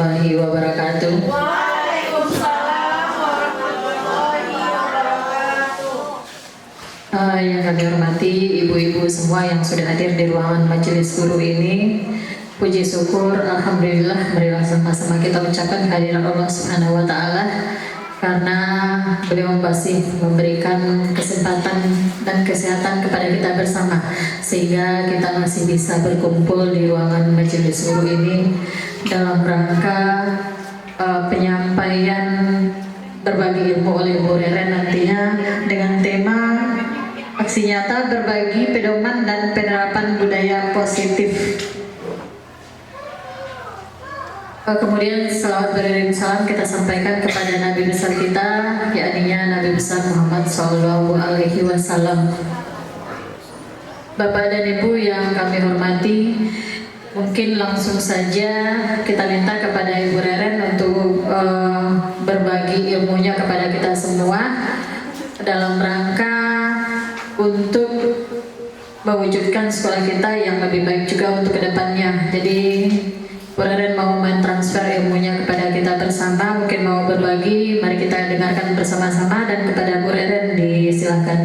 warahmatullahi wabarakatuh. Waalaikumsalam warahmatullahi wabarakatuh. Yang kami hormati ibu-ibu semua yang sudah hadir di ruangan majelis guru ini, puji syukur alhamdulillah marilah sama-sama kita ucapkan kehadiran Allah Subhanahu wa taala karena beliau masih memberikan kesempatan dan kesehatan kepada kita bersama sehingga kita masih bisa berkumpul di ruangan majelis guru ini dalam rangka penyampaian berbagi ilmu oleh Bu Reren nantinya dengan tema aksi nyata berbagi pedoman dan penerapan budaya positif. Kemudian salawat beriring salam kita sampaikan kepada Nabi besar kita, yakni Nabi besar Muhammad Sallallahu Alaihi Wasallam. Bapak dan Ibu yang kami hormati, mungkin langsung saja kita minta kepada Ibu Reren untuk berbagi ilmunya kepada kita semua dalam rangka untuk mewujudkan sekolah kita yang lebih baik juga untuk kedepannya. Jadi Bu Reren mau mentransfer ilmunya kepada kita bersama, mungkin mau berbagi, mari kita dengarkan bersama-sama dan kepada Bu Reren disilakan.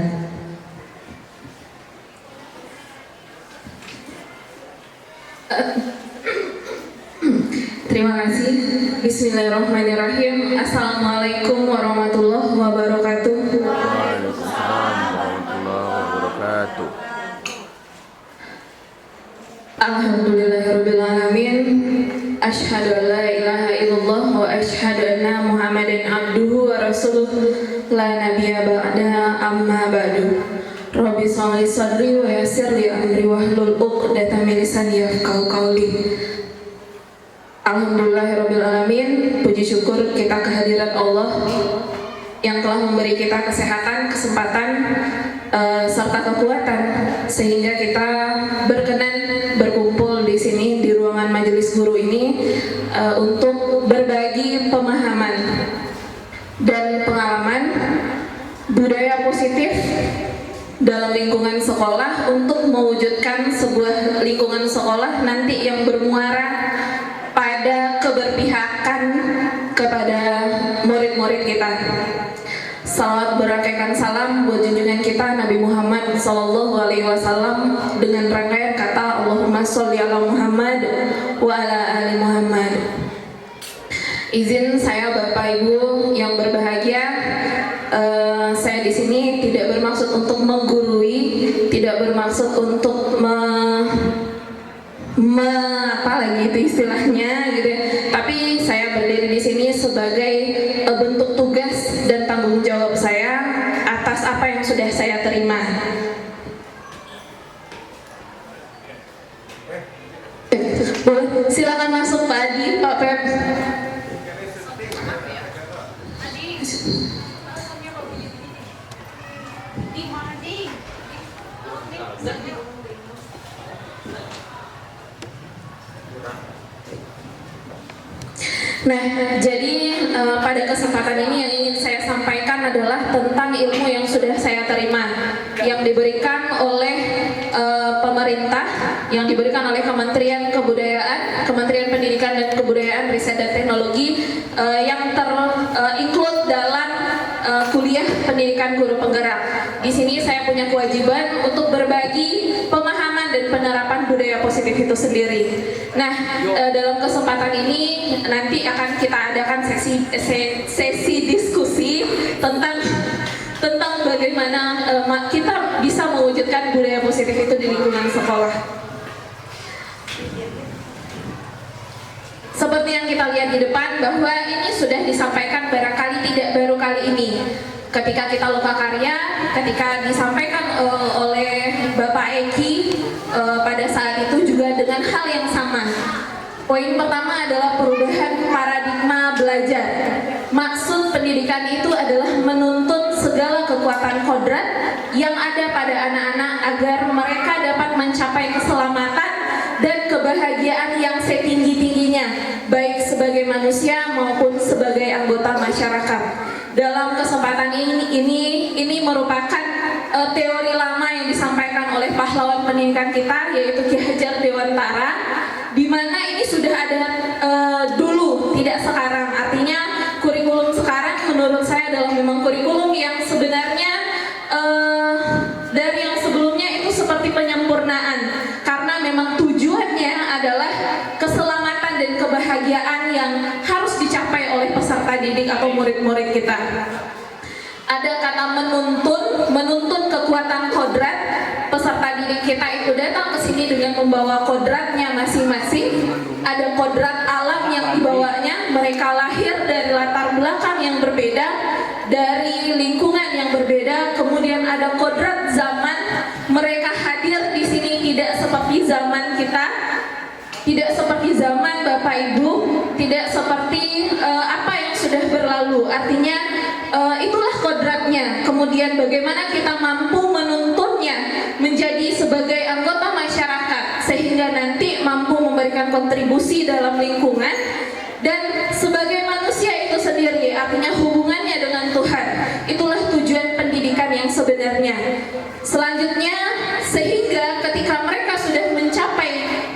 Terima kasih. Bismillahirrahmanirrahim. Assalamualaikum warahmatullahi wabarakatuh. Waalaikumsalam warahmatullahi wabarakatuh. Alhamdulillahirabbil alamin. Asyhadu an la ilaha illallah wa asyhadu anna Muhammadan abduhu wa rasuluh la nabiyya ba'da amma ba'du. Rabbi shalli sadri wa yassir li amri wahlul 'uqdatam min lisani yafqahu qawli. Alhamdulillahirabbil alamin. Puji syukur kita kehadirat Allah yang telah memberi kita kesehatan, kesempatan serta kekuatan sehingga kita berkenan berkumpul di sini di ruangan majelis guru ini untuk berbagi pemahaman dan pengalaman budaya positif dalam lingkungan sekolah untuk mewujudkan sebuah lingkungan sekolah nanti yang bermuara pada keberpihakan kepada murid-murid kita. Salawat berakaikan salam buat junjungan kita Nabi Muhammad Sallallahu Alaihi Wasallam dengan rangkaian kata Allahumma sholli ala Muhammad wa ala ali Muhammad. Izin saya Bapak Ibu yang berbahagia, saya di sini tidak bermaksud untuk menggurui, tidak bermaksud untuk apa lagi itu istilahnya gitu ya. Tapi saya berdiri di sini sebagai bentuk tugas dan tanggung jawab saya atas apa yang sudah saya terima. Boleh, silakan masuk Pak Adi, Pak Pep. Nah, jadi pada kesempatan ini yang ingin saya sampaikan adalah tentang ilmu yang sudah saya terima, yang diberikan oleh pemerintah, yang diberikan oleh Kementerian Kebudayaan, Kementerian Pendidikan dan Kebudayaan, Riset dan Teknologi, yang include dalam kuliah pendidikan guru penggerak. Di sini saya punya kewajiban untuk berbagi pemahaman dan penerapan budaya positif itu sendiri. Nah, dalam kesempatan ini nanti akan kita adakan sesi diskusi tentang bagaimana kita bisa mewujudkan budaya positif itu di lingkungan sekolah. Seperti yang kita lihat di depan bahwa ini sudah disampaikan barangkali tidak baru kali ini. Ketika kita lokakarya, ketika disampaikan oleh Bapak Eki pada saat itu juga dengan hal yang sama. Poin pertama adalah perubahan paradigma belajar. Maksud pendidikan itu adalah menuntut segala kekuatan kodrat yang ada pada anak-anak agar mereka dapat mencapai keselamatan dan kebahagiaan yang setinggi-tingginya, baik sebagai manusia maupun sebagai anggota masyarakat. Dalam kesempatan ini merupakan teori lama yang disampaikan oleh pahlawan pendidikan kita, yaitu Ki Hajar Dewantara, di mana ini sudah ada dulu yang harus dicapai oleh peserta didik atau murid-murid kita. Ada kata menuntun kekuatan kodrat. Peserta didik kita itu datang ke sini dengan membawa kodratnya masing-masing. Ada kodrat alam yang dibawanya. Mereka lahir dari latar belakang yang berbeda, dari lingkungan yang berbeda. Kemudian ada kodrat zaman. Mereka hadir di sini tidak seperti zaman kita, tidak seperti zaman Bapak Ibu, tidak seperti apa yang sudah berlalu. Artinya itulah kodratnya. Kemudian bagaimana kita mampu menuntunnya menjadi sebagai anggota masyarakat sehingga nanti mampu memberikan kontribusi dalam lingkungan dan sebagai manusia itu sendiri, artinya hubungannya dengan Tuhan. Itulah tujuan pendidikan yang sebenarnya. Selanjutnya, sehingga ketika mereka sudah mencapai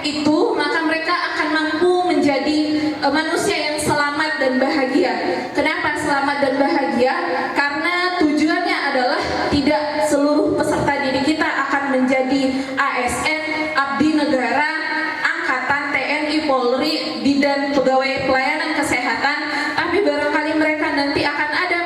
itu, maka mereka akan mampu menjadi manusia yang selamat dan bahagia. Kenapa selamat dan bahagia? Karena tujuannya adalah tidak seluruh peserta didik kita akan menjadi ASN, abdi negara, angkatan, TNI, Polri, bidan pegawai pelayanan kesehatan, tapi barangkali mereka nanti akan ada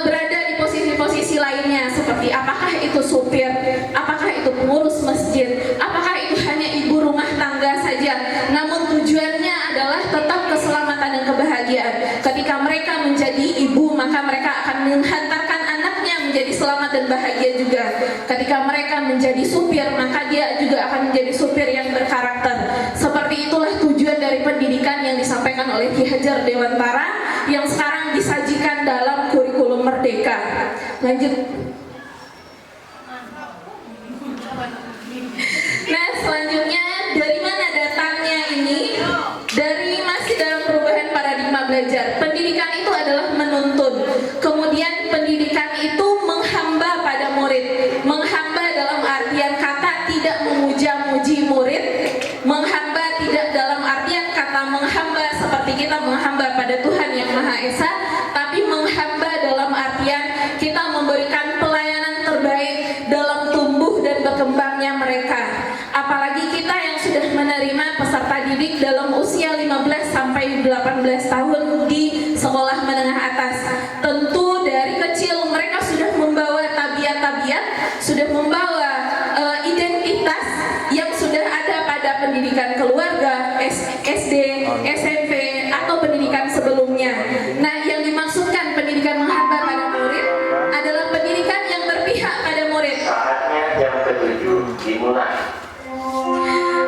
berada di posisi-posisi lainnya, seperti apakah itu supir, apakah itu pengurus masjid, apakah itu hanya ibu rumah tangga saja, namun tujuannya adalah tetap keselamatan dan kebahagiaan. Ketika mereka menjadi ibu, maka mereka akan menghantarkan anaknya menjadi selamat dan bahagia juga. Ketika mereka menjadi supir, maka dia juga akan menjadi supir yang berkarakter. Seperti itulah tujuan dari pendidikan yang disampaikan oleh Ki Hajar Dewantara yang sekarang disajikan dalam kurikulum Merdeka. Lanjut. Nah, selanjutnya dari mana datangnya ini? Dari masih dalam perubahan paradigma belajar. Pendidikan itu adalah menuntun. Kemudian pendidikan itu menghamba pada murid. Menghamba dalam artian kata tidak memuja-muji murid. Menghamba tidak dalam artian kata menghamba seperti kita menghamba pada Tuhan yang Maha Esa, tapi menghamba dalam artian kita memberikan pelayanan terbaik dalam tumbuh dan berkembangnya mereka. Apalagi kita yang sudah menerima peserta didik dalam usia 15 sampai 18 tahun di sekolah menengah atas. Tentu dari kecil mereka sudah membawa tabiat-tabiat, sudah membawa identitas yang sudah ada pada pendidikan keluarga, SD, SMP, atau pendidikan sebelumnya. Nah, yang dimaksudkan pendidikan menghamba pada murid adalah pendidikan yang berpihak pada murid. Saatnya jam ke-7 dimulai.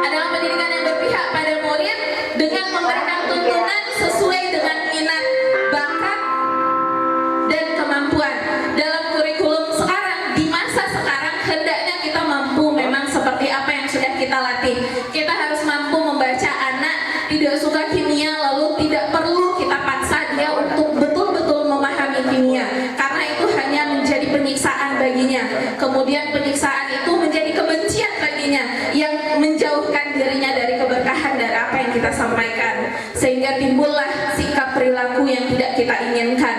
Adalah pendidikan yang berpihak pada murid dengan memberikan tuntunan sesuai dengan minat, bakat, dan kemampuan. Dalam kurikulum sekarang, di masa sekarang, hendaknya kita mampu memang seperti apa yang sudah kita latih. Kita harus mampu membaca anak tidak suka kimia, lalu tidak perlu kita paksa dia untuk betul-betul memahami kimia, karena itu hanya menjadi penyiksaan baginya. Kemudian penyiksaan itu menjadi kebencian baginya yang menjauhkan dirinya dari keberkahan dari apa yang kita sampaikan, sehingga timbullah sikap perilaku yang tidak kita inginkan.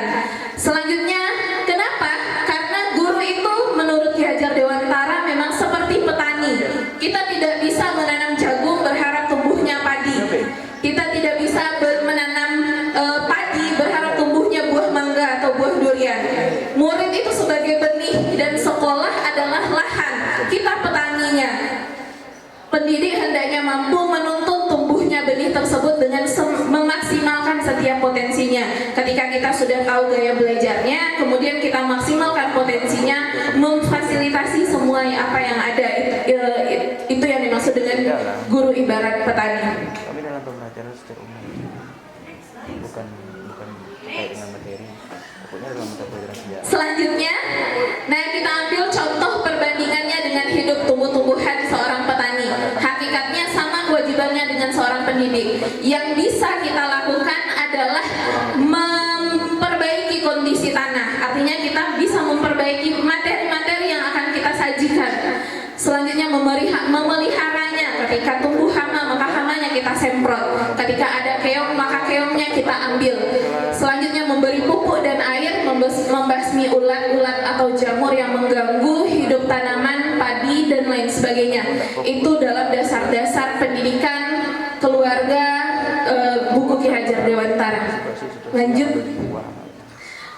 Selanjutnya, kenapa? Karena guru itu menurut Ki Hajar Dewantara memang seperti petani. Kita tidak bisa menanam jagung berharap tumbuhnya padi. Kita tidak bisa menanam padi berharap tumbuhnya buah mangga atau buah durian. Murid itu sebagai benih dan sekolah adalah lahan. Kita petaninya. Pendidik hendaknya mampu menuntun tumbuhnya benih tersebut dengan memaksimalkan setiap potensinya. Ketika kita sudah tahu gaya belajarnya, kemudian kita maksimalkan potensinya, memfasilitasi semua apa yang ada. Itu yang dimaksud dengan guru ibarat petani. Kami dalam pembelajaran secara umum, bukan terkait dengan materi, pokoknya dalam mata pelajaran sejarah. Selanjutnya, nah kita ambil contoh perbandingannya dengan hidup tumbuh-tumbuhan seorang petani. Hakikatnya sama kewajibannya dengan seorang pendidik. Yang bisa kita lakukan adalah memperbaiki kondisi tanah. Artinya kita bisa memperbaiki materi-materi yang akan kita sajikan. Selanjutnya memeliharanya. Ketika tumbuh hama, maka hamanya kita semprot. Ketika ada keong, maka keongnya kita ambil. Selanjutnya memberi pupuk dan air, membasmi ulat-ulat atau jamur yang mengganggu hidup tanaman, padi, dan lain sebagainya. Itu dalam dasar-dasar pendidikan keluarga buku Ki Hajar Dewantara. Lanjut.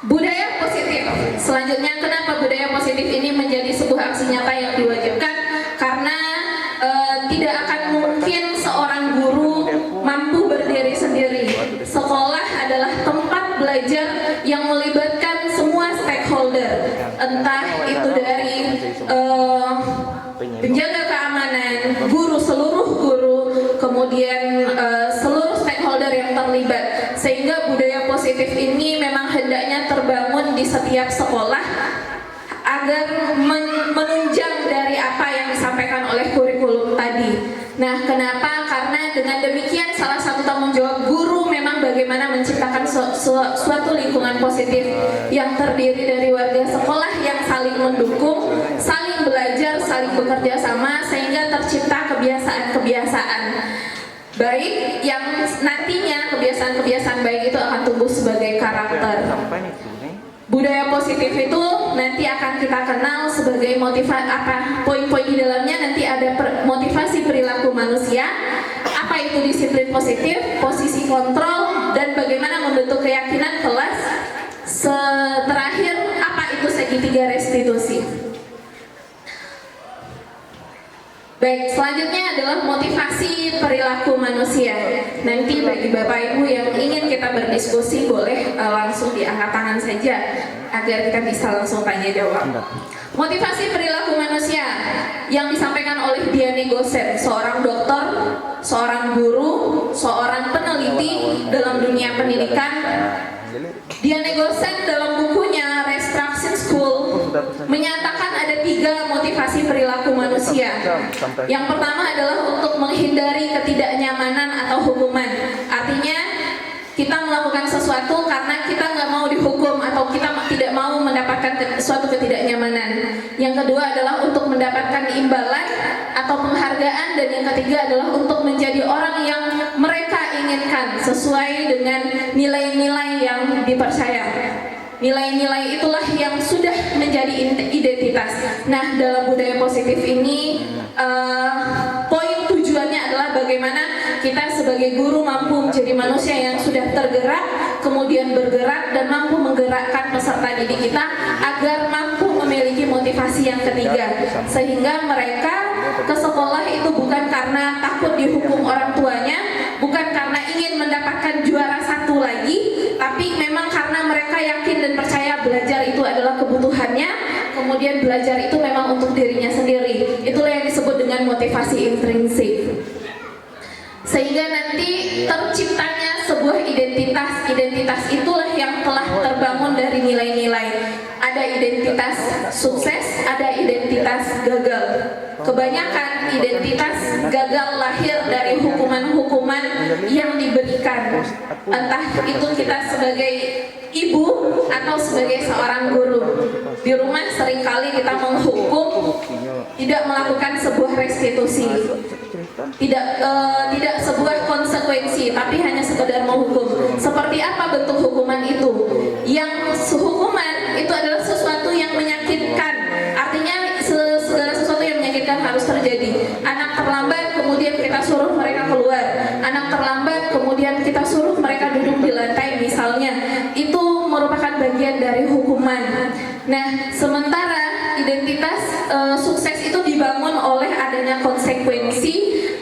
Budaya positif. Selanjutnya, kenapa budaya positif ini menjadi sebuah aksi nyata yang diwajibkan? Karena tidak akan mungkin seorang guru mampu berdiri sendiri. Sekolah adalah tempat belajar yang melibatkan semua stakeholder, entah itu dari penjaga keamanan, guru, seluruh guru, kemudian seluruh stakeholder yang terlibat. Sehingga budaya positif ini memang hendaknya terbangun di setiap sekolah agar menunjang dari apa yang disampaikan oleh kurikulum tadi. Nah, kenapa? Karena dengan demikian salah satu tanggung jawab guru memang bagaimana menciptakan suatu lingkungan positif yang terdiri dari warga sekolah yang saling mendukung, saling belajar, saling bekerja sama, sehingga tercipta kebiasaan-kebiasaan baik yang nantinya kebiasaan-kebiasaan baik itu akan tumbuh sebagai karakter. Budaya positif itu nanti akan kita kenal sebagai poin-poin di dalamnya nanti ada motivasi perilaku manusia, apa itu disiplin positif, posisi kontrol, dan bagaimana membentuk keyakinan kelas. Terakhir, apa itu segitiga restitusi. Baik, selanjutnya adalah motivasi perilaku manusia. Nanti bagi Bapak Ibu yang ingin kita berdiskusi boleh langsung diangkat tangan saja agar kita bisa langsung tanya jawab. Motivasi perilaku manusia yang disampaikan oleh Diane Gosen, seorang dokter, seorang guru, seorang peneliti dalam dunia pendidikan. Diane Gosen dalam bukunya Restruction School menyatakan ada 3 motivasi perilaku manusia. Yang pertama adalah untuk menghindari ketidaknyamanan atau hukuman. Artinya kita melakukan sesuatu karena kita nggak mau dihukum atau kita tidak mau mendapatkan suatu ketidaknyamanan. Yang kedua adalah untuk mendapatkan imbalan atau penghargaan, dan yang ketiga adalah untuk menjadi orang yang mereka inginkan sesuai dengan nilai-nilai yang dipercaya. Nilai-nilai itulah yang sudah menjadi identitas. Nah, dalam budaya positif ini poin tujuannya adalah bagaimana kita sebagai guru mampu menjadi manusia yang sudah tergerak, kemudian bergerak dan mampu menggerakkan peserta didik kita agar mampu memiliki motivasi yang ketiga, sehingga mereka ke sekolah itu bukan karena takut dihukum orang tuanya, bukan karena ingin mendapatkan juara 1 lagi, tapi memang karena mereka yakin dan percaya belajar itu adalah kebutuhannya, kemudian belajar itu memang untuk dirinya sendiri. Itulah yang disebut dengan motivasi intrinsik. Sehingga nanti terciptanya sebuah identitas. Identitas itulah yang telah terbangun dari nilai-nilai. Ada identitas sukses, ada identitas gagal. Kebanyakan identitas gagal lahir dari hukuman-hukuman yang diberikan. Entah itu kita sebagai ibu atau sebagai seorang guru. Di rumah seringkali kita menghukum, tidak melakukan sebuah restitusi, tidak sebuah konsekuensi, tapi hanya sekedar menghukum. Seperti apa bentuk hukuman itu? Yang hukuman itu adalah sesuatu yang menyakitkan. Artinya segala sesuatu yang menyakitkan harus terjadi. Anak terlambat, kemudian kita suruh mereka keluar. Anak terlambat, kemudian kita suruh mereka duduk di lantai misalnya. Itu merupakan bagian dari hukuman. Nah, sementara identitas sukses itu dibangun oleh adanya konsekuensi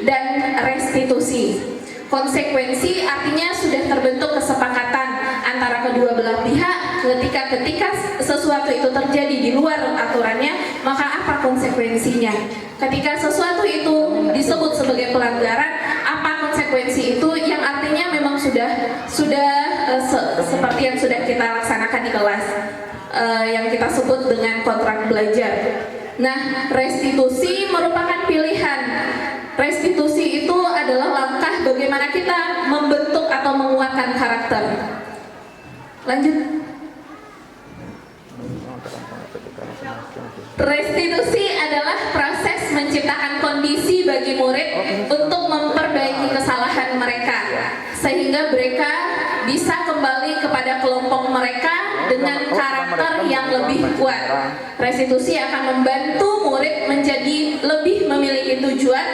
dan restitusi. Konsekuensi artinya sudah terbentuk kesepakatan antara kedua belah pihak. Ketika sesuatu itu terjadi di luar aturannya, maka apa konsekuensinya? Ketika sesuatu itu disebut sebagai pelanggaran, apa konsekuensi itu? Yang artinya memang sudah seperti yang sudah kita laksanakan di kelas, yang kita sebut dengan kontrak belajar. Nah, restitusi merupakan pilihan. Restitusi itu adalah langkah bagaimana kita membentuk atau menguatkan karakter. Lanjut. Restitusi adalah proses menciptakan kondisi bagi murid untuk memperbaiki kesalahan mereka, sehingga mereka bisa kembali kepada kelompok mereka dengan karakter yang lebih kuat. Restitusi akan membantu murid menjadi lebih memiliki tujuan,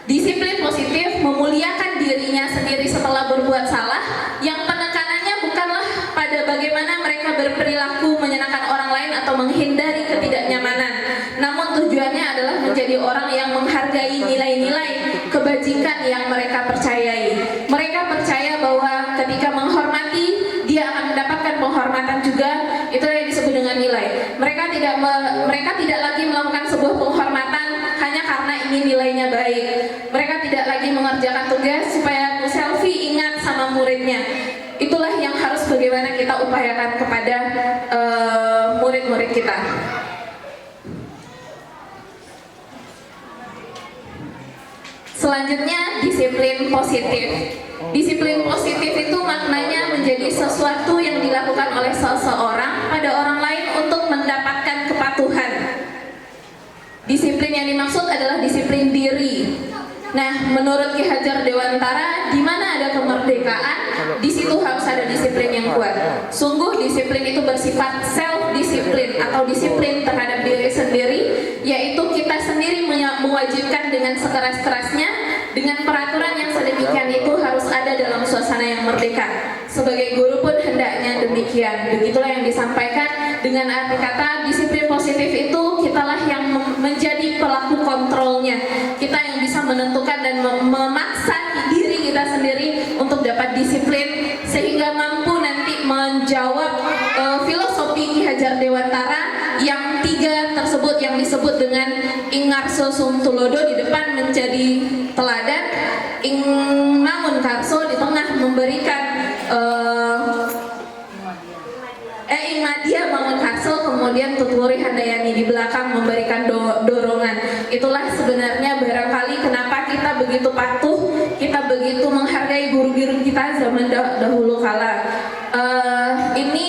disiplin positif, memuliakan dirinya sendiri setelah berbuat salah, yang penekanannya bukanlah pada bagaimana mereka berperilaku menyenangkan orang lain atau menghindari ketidaknyamanan, namun tujuannya adalah menjadi orang yang menghargai nilai-nilai kebajikan yang mereka percayai. Mereka percaya bahwa ketika menghormati, dia akan mendapatkan penghormatan juga. Itulah yang disebut dengan nilai. Mereka tidak lagi melakukan sebuah penghormatan hanya karena ingin nilainya baik. Mereka tidak lagi mengerjakan tugas supaya Bu Selfie ingat sama muridnya. Itulah yang harus bagaimana kita upayakan kepada murid-murid kita. Selanjutnya, disiplin positif. Disiplin positif itu maknanya menjadi sesuatu yang dilakukan oleh seseorang pada orang lain untuk mendapatkan kepatuhan. Disiplin yang dimaksud adalah disiplin diri. Nah, menurut Ki Hajar Dewantara, di mana ada kemerdekaan, di situ harus ada disiplin yang kuat. Sungguh disiplin itu bersifat self-disiplin atau disiplin terhadap diri sendiri, yaitu kita sendiri mewajibkan dengan sekeras-kerasnya, dengan peraturan yang sedemikian itu harus ada dalam suasana yang merdeka. Sebagai guru pun hendaknya demikian. Begitulah yang disampaikan dengan arti kata disiplin positif itu kitalah yang menjadi pelaku kontrolnya. Kita yang bisa menentukan dan memaksa diri kita sendiri untuk dapat disiplin sehingga mampu nanti menjawab filosofi Ki Hajar Dewantara yang 3 tersebut yang disebut dengan Ingarso Sum Tulodo di depan menjadi teladan, Ing Mangun Karso di tengah memberikan Ing Madia Mangun Karso, kemudian Tutwuri Handayani di belakang memberikan dorongan. Itulah sebenarnya barangkali kenapa kita begitu patuh, kita begitu menghargai guru-guru kita zaman dahulu kala. Ini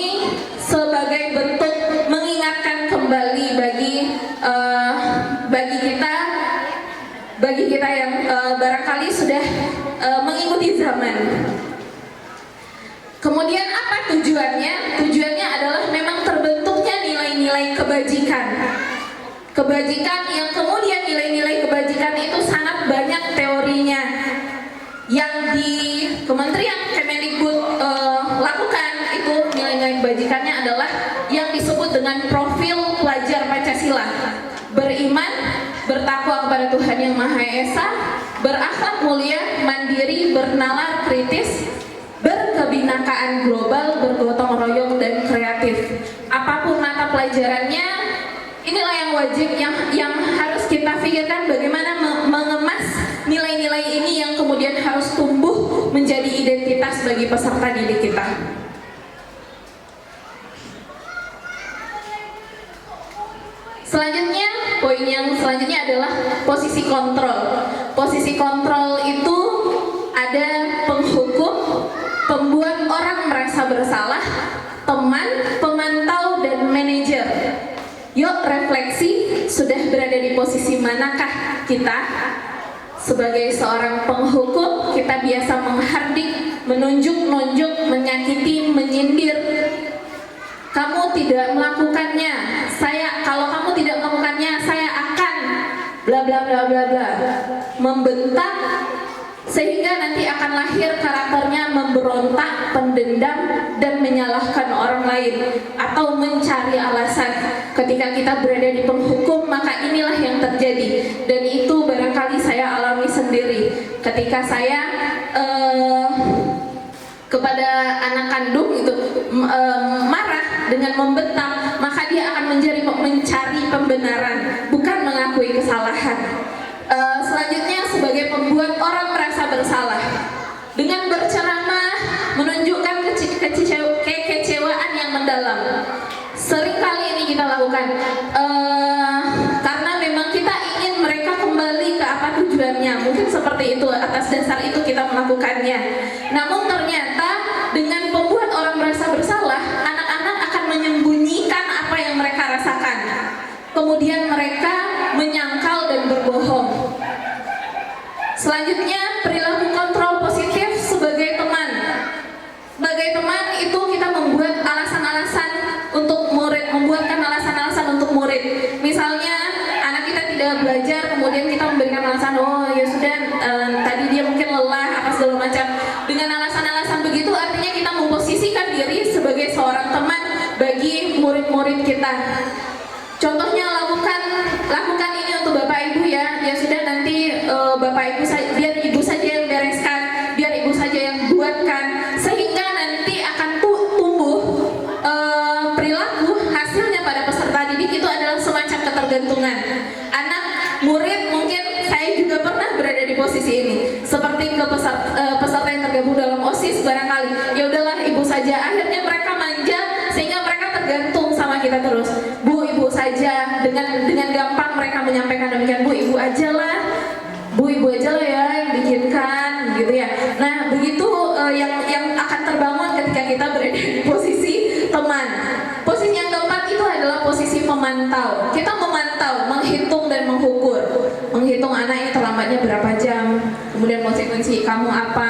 sebagai bentuk mengingatkan kembali bagi kita yang barangkali sudah mengikuti zaman. Kemudian apa tujuannya? Tujuannya adalah memang terbentuknya nilai-nilai kebajikan. Kebajikan yang kemudian nilai-nilai kebajikan itu sangat banyak teorinya. Yang di Kementerian Kemendikbud lakukan itu nilai-nilai kebajikannya adalah yang disebut dengan profil pelajar Pancasila. Beriman, bertakwa kepada Tuhan Yang Maha Esa, berakhlak mulia, mandiri, bernalar kritis, berkebinakaan global, bergotong royong dan kreatif. Apapun mata pelajarannya, inilah yang wajib yang harus kita pikirkan bagaimana mengemas nilai-nilai ini yang kemudian harus tumbuh menjadi identitas bagi peserta didik kita. Selanjutnya, poin yang selanjutnya adalah posisi kontrol. Posisi kontrol itu ada penghukum, pembuat orang merasa bersalah, teman, pemantau, dan manajer. Yuk refleksi, sudah berada di posisi manakah kita? Sebagai seorang penghukum, kita biasa menghardik, menunjuk-nunjuk, menyakiti, menyindir. Kamu tidak melakukannya, kalau kamu tidak melakukannya, saya akan bla bla bla bla bla. Membentak sehingga nanti akan lahir karakternya memberontak, pendendam, dan menyalahkan orang lain atau mencari alasan. Ketika kita berada di penghukum, maka inilah yang terjadi, dan itu barangkali saya alami sendiri ketika saya kepada anak kandung itu marah dengan membentak, maka dia akan mencari pembenaran, bukan mengakui kesalahan. Selanjutnya, sebagai pembuat orang merasa bersalah dengan berceramah, menunjukkan kekecewaan yang mendalam. Seringkali ini kita lakukan karena memang kita ingin mereka kembali ke apa tujuannya. Mungkin seperti itu, atas dasar itu kita melakukannya. Namun ternyata dengan pembuat orang merasa bersalah, anak-anak akan menyembunyikan apa yang mereka rasakan. Kemudian mereka menyangkal dan berbohong. Selanjutnya, perilaku kontrol positif sebagai teman. Sebagai teman itu kita membuat alasan-alasan untuk murid, membuatkan alasan-alasan untuk murid. Misalnya anak kita tidak belajar, kemudian kita memberikan alasan, oh ya sudah, tadi dia mungkin lelah, apa segala macam. Dengan alasan alasan-alasan begitu artinya kita memposisikan diri sebagai seorang teman bagi murid-murid kita. Contohnya lakukan ini untuk Bapak Ibu ya. Ya sudah, nanti Bapak Ibu biar Ibu saja yang bereskan, biar Ibu saja yang buatkan, sehingga nanti akan tumbuh perilaku hasilnya pada peserta didik itu adalah semacam ketergantungan. Anak murid mungkin saya juga pernah berada di posisi ini, seperti peserta yang tergabung dalam OSIS barangkali. Ya udahlah Ibu saja, akhirnya mereka manja sehingga mereka tergantung sama kita terus. Bu, Ibu saja, dengan gampang mereka menyampaikan demikian. Bu, Ibu aja lah ya yang bikinkan gitu ya. Nah, begitu yang akan terbangun ketika kita berada di posisi teman. Posisi yang keempat itu adalah posisi pemantau. Kita memantau, menghitung dan mengukur. Menghitung anak ini terlambatnya berapa jam, kemudian konsekuensi kamu apa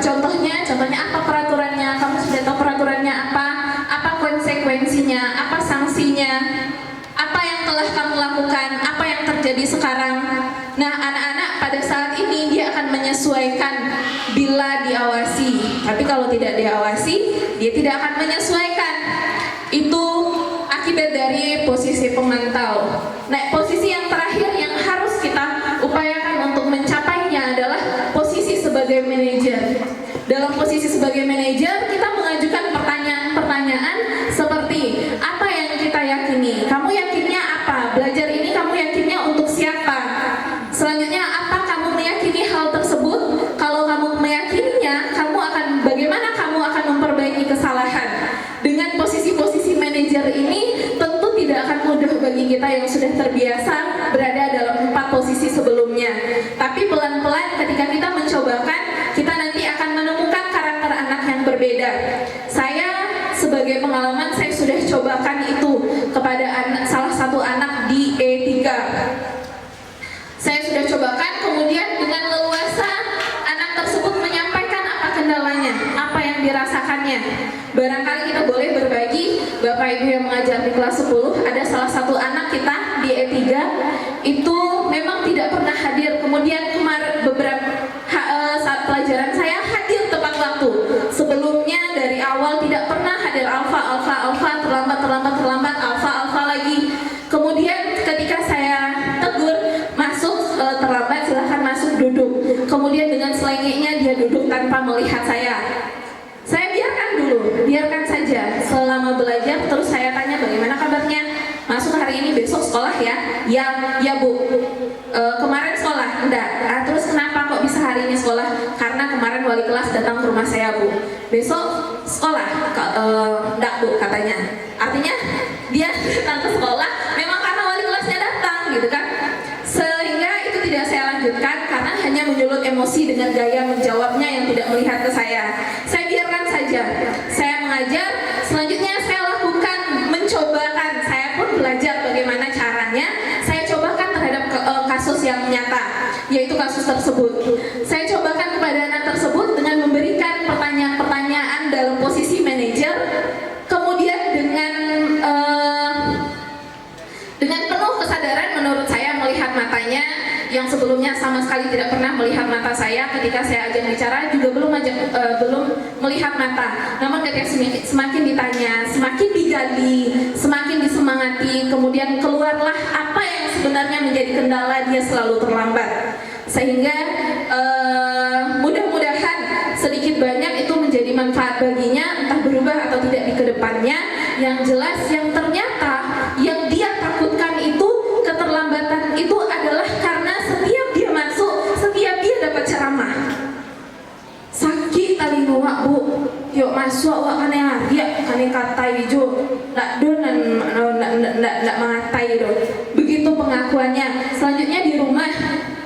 contohnya apa peraturannya, kamu sudah tahu peraturannya apa konsekuensinya, apa sanksinya, apa yang telah kamu lakukan, apa yang terjadi sekarang. Nah, anak-anak pada saat ini dia akan menyesuaikan bila diawasi, tapi kalau tidak diawasi dia tidak akan menyesuaikan. Itu akibat dari posisi pemantau. Nah, posisi yang terakhir yang harus kita upayakan untuk mencapainya adalah posisi sebagai manajer. Dalam posisi sebagai manajer, kita mengajukan pertanyaan-pertanyaan seperti apa yang kita yakini? Kamu yakinnya apa? Belajar ini kamu yakinnya untuk siapa? Selanjutnya, apa kamu meyakini hal tersebut? Kalau kamu meyakininya, bagaimana kamu akan memperbaiki kesalahan? Dengan posisi-posisi manajer ini tentu tidak akan mudah bagi kita yang sudah terbiasa berada dalam 4 posisi sebelumnya. Tapi pelan-pelan ketika kita mencobakan, kita nanti akan menemukan karakter anak yang berbeda. Saya sebagai pengalaman, saya sudah cobakan itu kepada salah satu anak di E3. Saya sudah cobakan, kemudian dengan leluasa anak tersebut menyampaikan apa kendalanya, apa yang dirasakannya. Barangkali kita boleh berbagi, Bapak Ibu yang mengajar di kelas 10, ada salah satu anak kita di E3 itu memang tidak pernah hadir. Kemudian kemarin saat pelajaran saya hadir tepat waktu. Sebelumnya dari awal tidak pernah hadir, alfa, terlambat, alfa lagi. Kemudian ketika saya tegur, masuk terlambat, silahkan masuk, duduk. Kemudian dengan selengeknya dia duduk tanpa melihat saya. Saya biarkan saja selama belajar. Terus saya tanya, bagaimana kabarnya? Masuk hari ini, besok sekolah ya? Ya Bu. Kemarin sekolah? Enggak. Terus kenapa kok bisa hari ini sekolah? Karena kemarin wali kelas datang ke rumah saya Bu. Besok sekolah? Enggak Bu, katanya. Artinya dia datang ke sekolah memang karena wali kelasnya datang gitu kan. Sehingga itu tidak saya lanjutkan karena hanya menyulut emosi dengan gaya menjawabnya yang tidak melihat ke saya. Saya biarkan saja. Saya mengajar, selanjutnya saya lakukan, mencobakan. Saya pun belajar bagaimana caranya. Saya cobakan terhadap kasus yang nyata, yaitu kasus tersebut. Saya cobakan kepada anak tersebut dengan memberikan pertanyaan-pertanyaan dalam posisi manajer. Kemudian dengan penuh kesadaran menurut saya melihat matanya yang sebelumnya sama sekali tidak pernah melihat mata saya. Ketika saya ajak bicara juga belum melihat mata. Namun ketika semakin ditanya, semakin digali, semakin disemangati, kemudian keluarlah apa yang sebenarnya menjadi kendala dia selalu terlambat. Sehingga mudah-mudahan sedikit banyak itu menjadi manfaat baginya, entah berubah atau tidak di kedepannya. Yang jelas, yang ternyata yang dia takutkan itu, keterlambatan itu adalah karena setiap dia masuk, setiap dia dapat ceramah, sakit tali ngawak Bu, yuk masuk awak kane ya kane katai jo ndak donan ndak mengatai do. Begitu pengakuannya. Selanjutnya di rumah,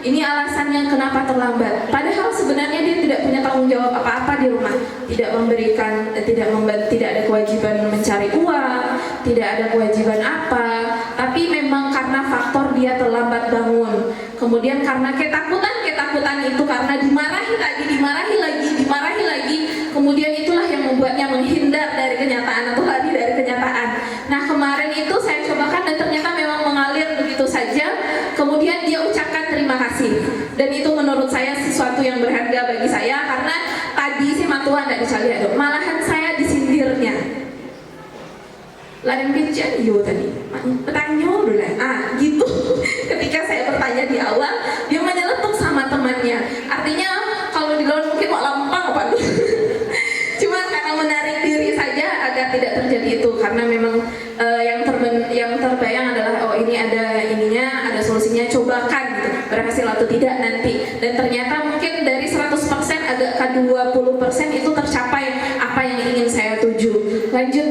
ini alasannya kenapa terlambat. Padahal sebenarnya dia tidak punya tanggung jawab apa-apa di rumah. Tidak memberikan, tidak ada kewajiban mencari uang, tidak ada kewajiban apa. Tapi memang karena faktor dia terlambat bangun. Kemudian karena ketakutan itu karena dimarahi lagi. Kemudian itulah yang membuatnya menghindar dari kenyataan atau lari dari kenyataan. Nah, kemarin itu saya cobakan dan ternyata memang mengalir begitu saja. Kemudian dia ucapkan terima kasih. Dan itu menurut saya sesuatu yang berharga bagi saya karena tadi sih semua tidak dicari ada, malahan saya disindirnya. Ladang pincang yo tadi, bertanya dulu lah, gitu. Ketika saya bertanya di awal, dia menyeletuk sama temannya. Artinya kalau di luar mungkin mau lampang apa tuh. Cuma karena menarik diri saja agar tidak terjadi itu, karena memang yang terbayang adalah oh ini ada ininya, ada solusinya, cobakan gitu, berhasil atau tidak nanti. Dan ternyata mungkin dari 100% agak ke 20% itu tercapai apa yang ingin saya tuju. Lanjut.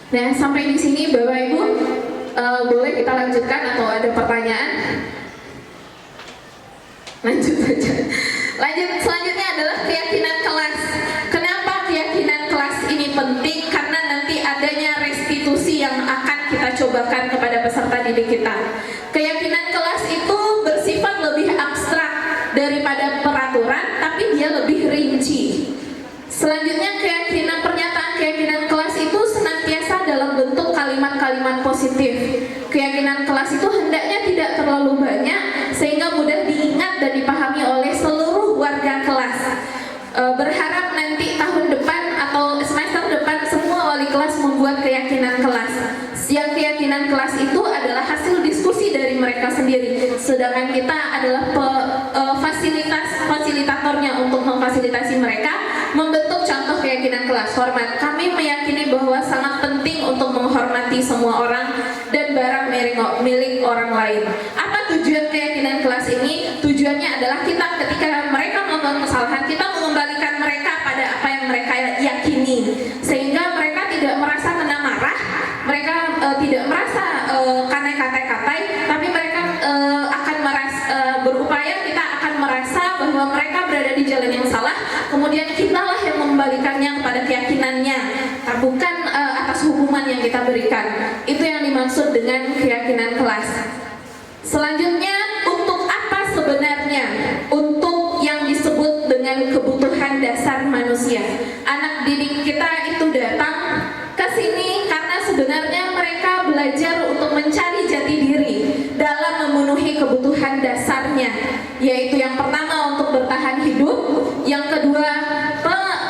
Nah, sampai di sini Bapak Ibu, boleh kita lanjutkan atau ada pertanyaan? Lanjut saja. Lanjut, selanjutnya adalah keyakinan kelas. Kenapa keyakinan kelas ini penting? Karena nanti adanya restitusi yang akan kita cobakan kepada peserta didik kita. Keyakinan kelas itu bersifat lebih abstrak daripada peraturan, tapi dia lebih rinci. Selanjutnya pernyataan keyakinan kelas itu senantiasa dalam bentuk kalimat-kalimat positif. Keyakinan kelas itu hendaknya tidak terlalu banyak sehingga mudah diingat dan dipahami oleh seluruh warga kelas. Berharap nanti tahun depan atau semester depan semua wali kelas membuat keyakinan kelas. Yang keyakinan kelas itu adalah hasil diskusi dari mereka sendiri, sedangkan kita adalah fasilitatornya untuk memfasilitasi mereka membentuk contoh keyakinan kelas. Hormat, kami meyakini bahwa sangat penting untuk menghormati semua orang dan barang milik orang lain. Apa tujuan keyakinan kelas ini? Tujuannya adalah kita ketika mereka melakukan kesalahan, kita mengembalikan mereka pada apa yang mereka yakini, sehingga mereka tidak merasa kena marah, mereka tidak merasa karena katai-katai, tapi mereka akan berupaya, kita akan merasa bahwa mereka berada di jalan yang salah, kemudian kitalah yang mengembalikannya kepada keyakinannya, bukan atas hukuman yang kita berikan. Itu yang dimaksud dengan keyakinan kelas. Selanjutnya, untuk apa sebenarnya? Untuk yang disebut dengan kebutuhan dasar manusia. Anak didik kita itu datang ke sini karena sebenarnya mereka belajar untuk mencari jati diri dalam memenuhi kebutuhan dasarnya, yaitu yang pertama untuk bertahan hidup, yang kedua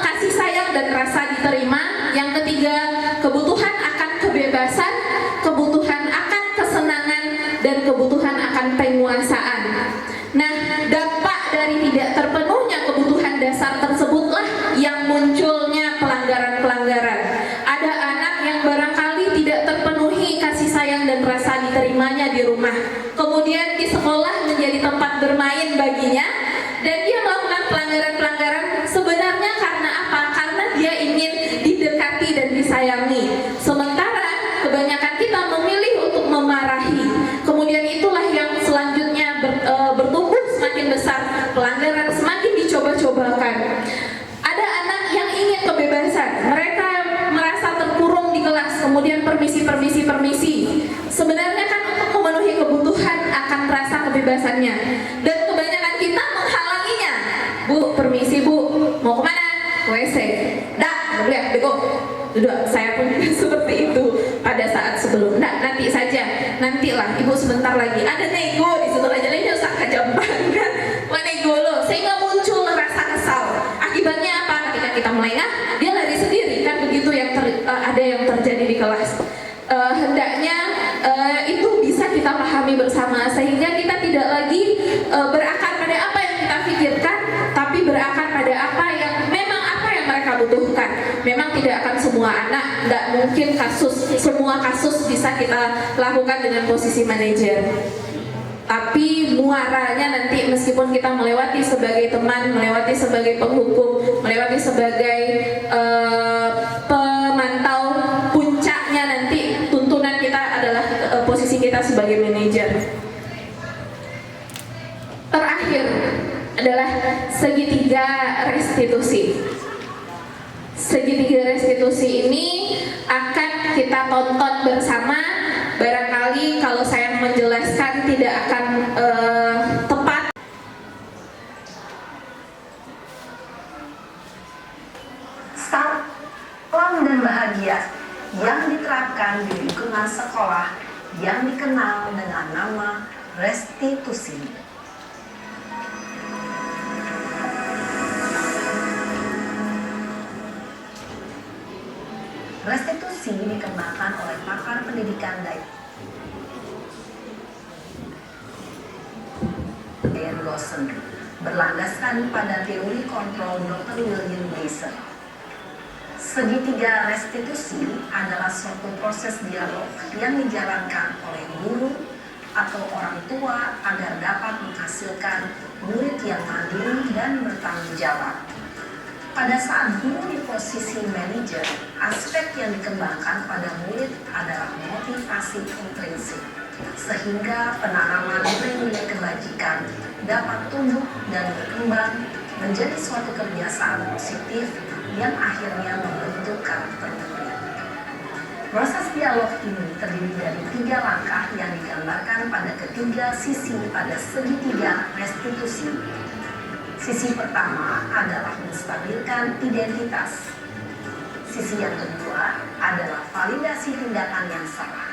kasih sayang dan rasa diterima, yang ketiga kebutuhan akan kebebasan, kebutuhan akan kesenangan, dan kebutuhan akan penguasaan. Nah, dampak dari tidak terpenuhnya kebutuhan dasar tersebutlah yang munculnya pelanggaran-pelanggaran. Ada anak yang barangkali tidak terpenuhi kasih sayang dan rasa diterimanya di rumah, kemudian di sekolah menjadi tempat bermain baginya, dan dia melakukan pelanggaran-pelanggaran sebenarnya karena apa? Karena dia ingin didekati dan disayangi. Sementara kebanyakan kita memilih untuk memarahi, kemudian itulah yang selanjutnya bertumbuh semakin besar, pelanggaran semakin dicoba-cobakan. Ada anak yang ingin kebebasan, mereka merasa terkurung di kelas, kemudian permisi. Sebenarnya kan untuk memenuhi kebutuhan akan rasa kebebasannya, dan kebanyakan kita menghalanginya. Bu, permisi bu, mau kemana? WC. Dak, boleh, bego. Duduk, saya pun seperti itu pada saat sebelum. Nanti saja, nantilah, ibu sebentar lagi. Ada nego di situ aja, lainnya usah kejamban kan? Wah, nego lo, sehingga muncul rasa kesal. Akibatnya apa? Ketika kita melengah, dia lari sendiri kan, begitu yang ada yang terjadi di kelas. Hendaknya itu bisa kita pahami bersama, sehingga kita tidak lagi berakar pada apa yang kita pikirkan, tapi berakar pada apa yang mereka butuhkan. Memang tidak akan semua anak, tidak mungkin semua kasus bisa kita lakukan dengan posisi manajer. Tapi muaranya nanti meskipun kita melewati sebagai teman, melewati sebagai penghukum, melewati sebagai pemantau, puncaknya nanti tuntunan kita adalah posisi kita sebagai manajer. Terakhir adalah segitiga restitusi. Segitiga restitusi ini akan kita tonton bersama. Barangkali kalau saya menjelaskan tidak akan tepat. Salam dan bahagia yang diterapkan di lingkungan sekolah yang dikenal dengan nama restitusi. restitusi dikembangkan oleh pakar pendidikan Diane Gosson, berlandaskan pada teori kontrol Dr. William Gleason. Segitiga restitusi adalah suatu proses dialog yang dijalankan oleh guru atau orang tua agar dapat menghasilkan murid yang mandiri dan bertanggung jawab. Pada saat guru di posisi manajer, aspek yang dikembangkan pada murid adalah motivasi intrinsik, sehingga penanaman nilai-nilai kebajikan dapat tumbuh dan berkembang menjadi suatu kebiasaan positif yang akhirnya membentuk karakter murid. Proses dialog ini terdiri dari 3 langkah yang digambarkan pada ketiga sisi pada segitiga restitusi. Sisi pertama adalah menstabilkan identitas. Sisi yang kedua adalah validasi tindakan yang salah.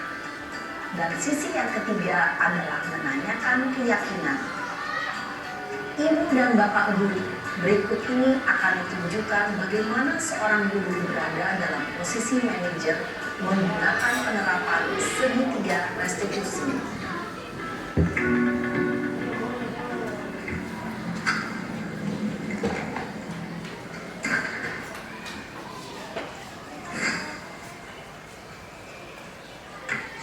Dan sisi yang ketiga adalah menanyakan keyakinan. Ibu dan bapak guru, berikut ini akan ditunjukkan bagaimana seorang guru berada dalam posisi manajer menggunakan penerapan segitiga restitusi.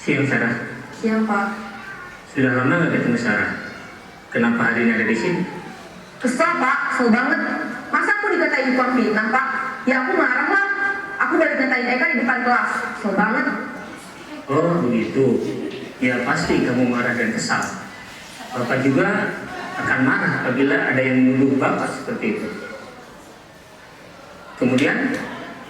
Siang Sarah. Siang Pak. Sudah lama nggak ketemu Sarah? Kenapa hari ini ada di sini? Kesel Pak, kesel banget. Masa aku dikatain tukang fitnah Pak? Ya aku marah lah. Aku balik ngatain Eka di depan kelas. Kesel banget. Oh begitu. Ya pasti kamu marah dan kesal. Bapak juga akan marah apabila ada yang menuduh Bapak seperti itu. Kemudian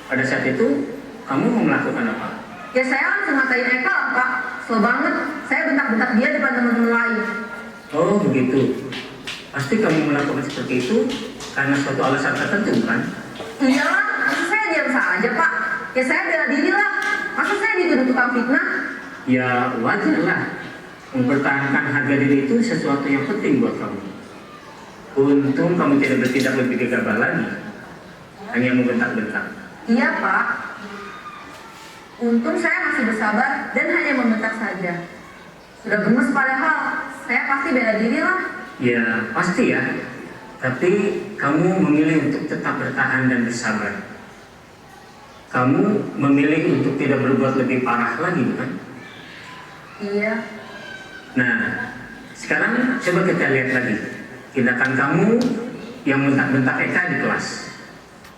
pada saat itu kamu mau melakukan apa? Ya saya langsung ngatain Eka lah Pak. Kesel banget. Saya bentak-bentak dia depan teman-teman lain. Oh begitu. Pasti kamu melakukan seperti itu karena suatu alasan tertentu kan? Iyalah, masa saya diam saja Pak. Ya saya bela diri lah. Masa saya dituduh tukang fitnah? Ya wajar lah. Mempertahankan harga diri itu sesuatu yang penting buat kamu. Untung kamu tidak bertindak lebih gegabah lagi. Hanya membentak-bentak. Iya Pak. Untung saya masih bersabar dan hanya membentak saja. Sudah gemes padahal, saya pasti bela diri lah. Ya pasti ya. Tapi kamu memilih untuk tetap bertahan dan bersabar. Kamu memilih untuk tidak berbuat lebih parah lagi bukan? Iya. Nah, sekarang coba kita lihat lagi tindakan kamu yang bentak-bentak Eka di kelas.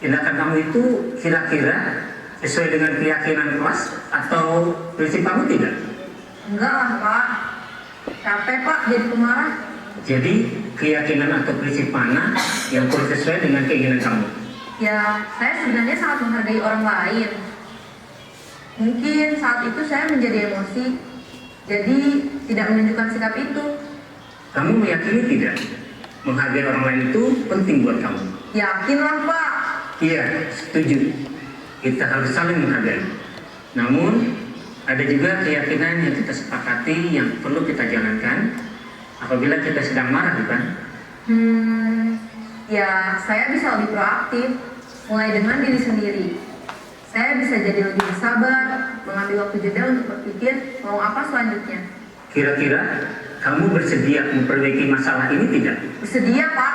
Tindakan kamu itu kira-kira sesuai dengan keyakinan kelas atau prinsip kamu tidak? Enggak lah Pak. Capek Pak jadi pemarah. Jadi keyakinan atau prinsip mana yang kurang sesuai dengan keinginan kamu? Ya, saya sebenarnya sangat menghargai orang lain. Mungkin saat itu saya menjadi emosi, jadi tidak menunjukkan sikap itu. Kamu meyakini tidak? Menghargai orang lain itu penting buat kamu. Yakin lah Pak. Iya, setuju. Kita harus saling menghargai. Namun, ada juga keyakinan yang kita sepakati yang perlu kita jalankan apabila kita sedang marah, bukan? Ya saya bisa lebih proaktif, mulai dengan diri sendiri. Saya bisa jadi lebih bersabar, mengambil waktu jeda untuk berpikir mau apa selanjutnya. Kira-kira kamu bersedia memperbaiki masalah ini tidak? Bersedia Pak.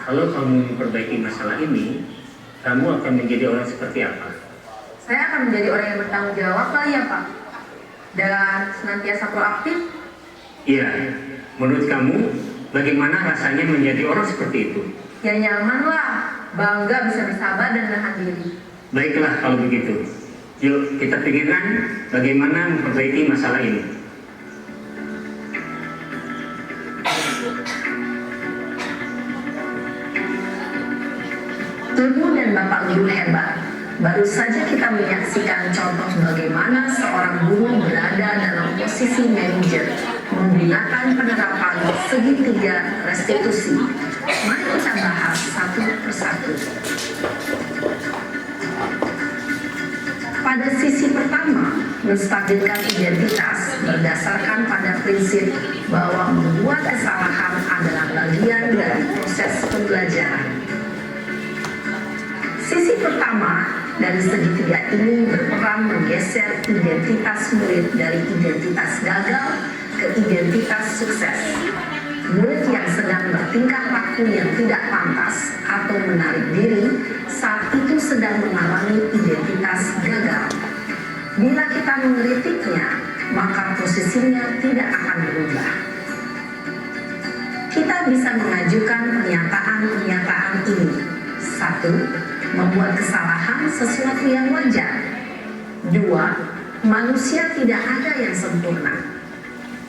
Kalau kamu memperbaiki masalah ini, kamu akan menjadi orang seperti apa? Saya akan menjadi orang yang bertanggung jawab lah ya Pak. Dan senantiasa proaktif. Iya, menurut kamu bagaimana rasanya menjadi orang seperti itu? Ya nyaman lah, bangga bisa bersabar dan menahan diri. Baiklah kalau begitu. Yuk kita pikirkan bagaimana memperbaiki masalah ini. Ibu dan bapak guru hebat. Baru saja kita menyaksikan contoh bagaimana seorang guru berada dalam posisi manajer menggunakan penerapan segitiga restitusi. Mari kita bahas satu persatu. Pada sisi pertama, menstabilkan identitas berdasarkan pada prinsip bahwa membuat kesalahan adalah bagian dari proses pembelajaran. Sisi pertama dari segitiga ini berperan menggeser identitas murid dari identitas gagal ke identitas sukses. Murid yang sedang bertingkah laku yang tidak pantas atau menarik diri saat itu sedang mengalami identitas gagal. Bila kita mengkritiknya, maka posisinya tidak akan berubah. Kita bisa mengajukan pernyataan-pernyataan ini. 1. Membuat kesalahan sesuatu yang wajar. 2. Manusia tidak ada yang sempurna.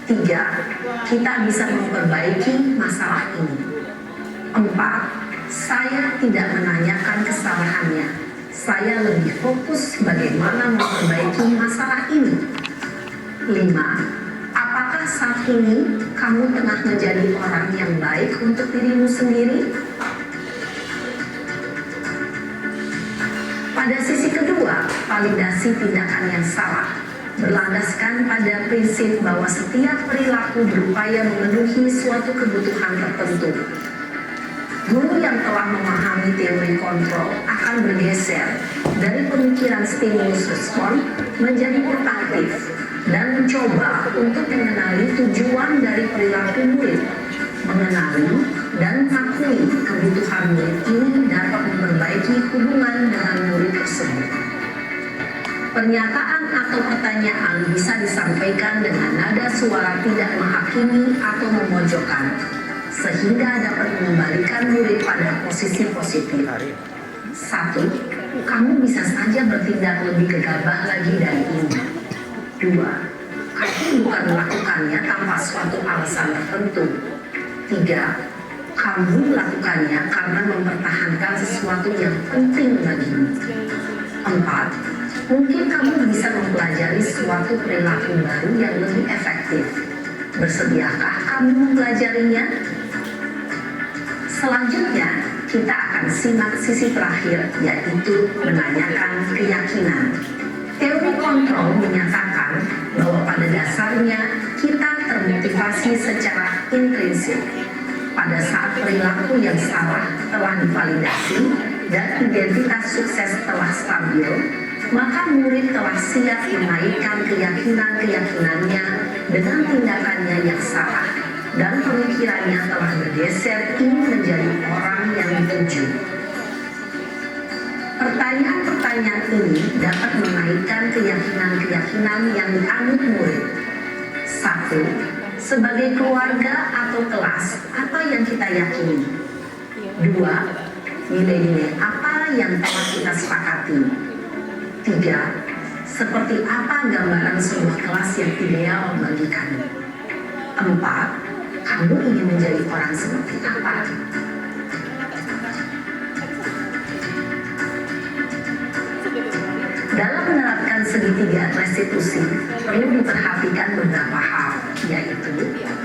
3. Kita bisa memperbaiki masalah ini. 4. Saya tidak menanyakan kesalahannya. Saya lebih fokus bagaimana memperbaiki masalah ini. 5. Apakah saat ini kamu tengah menjadi orang yang baik untuk dirimu sendiri? Pada sisi kedua, validasi tindakan yang salah berlandaskan pada prinsip bahwa setiap perilaku berupaya memenuhi suatu kebutuhan tertentu. Guru yang telah memahami teori kontrol akan bergeser dari pemikiran stimulus respon menjadi proaktif dan mencoba untuk mengenali tujuan dari perilaku murid. Mengenali dan mengakui kebutuhan murid ini dapat memperbaiki hubungan dengan murid tersebut. Pernyataan atau pertanyaan bisa disampaikan dengan nada suara tidak menghakimi atau memojokkan, sehingga dapat mengembalikan murid pada posisi positif. 1. Kamu bisa saja bertindak lebih gegabah lagi dari ini. 2. Kamu bukan melakukannya tanpa suatu alasan tertentu. 3. Kamu melakukannya karena mempertahankan sesuatu yang penting bagimu. 4. Mungkin kamu bisa mempelajari suatu perilaku baru yang lebih efektif. Bersediakah kamu mempelajarinya? Selanjutnya, kita akan simak sisi terakhir, yaitu menanyakan keyakinan. Teori kontrol menyatakan bahwa pada dasarnya kita termotivasi secara intrinsik. Pada saat perilaku yang salah telah divalidasi dan identitas sukses telah stabil, maka murid telah siap menaikkan keyakinan-keyakinannya dengan tindakannya yang salah dan pemikirannya telah bergeser ingin menjadi orang yang dituju. Pertanyaan-pertanyaan ini dapat menaikkan keyakinan-keyakinan yang dianut murid. 1. Sebagai keluarga atau kelas, apa yang kita yakini? 2. Nilai-nilai apa yang telah kita sepakati? 3. Seperti apa gambaran sebuah kelas yang ideal bagi kamu? 4. Kamu ingin menjadi orang seperti apa? Dalam menerapkan segitiga restitusi, perlu diperhatikan beberapa hal, yaitu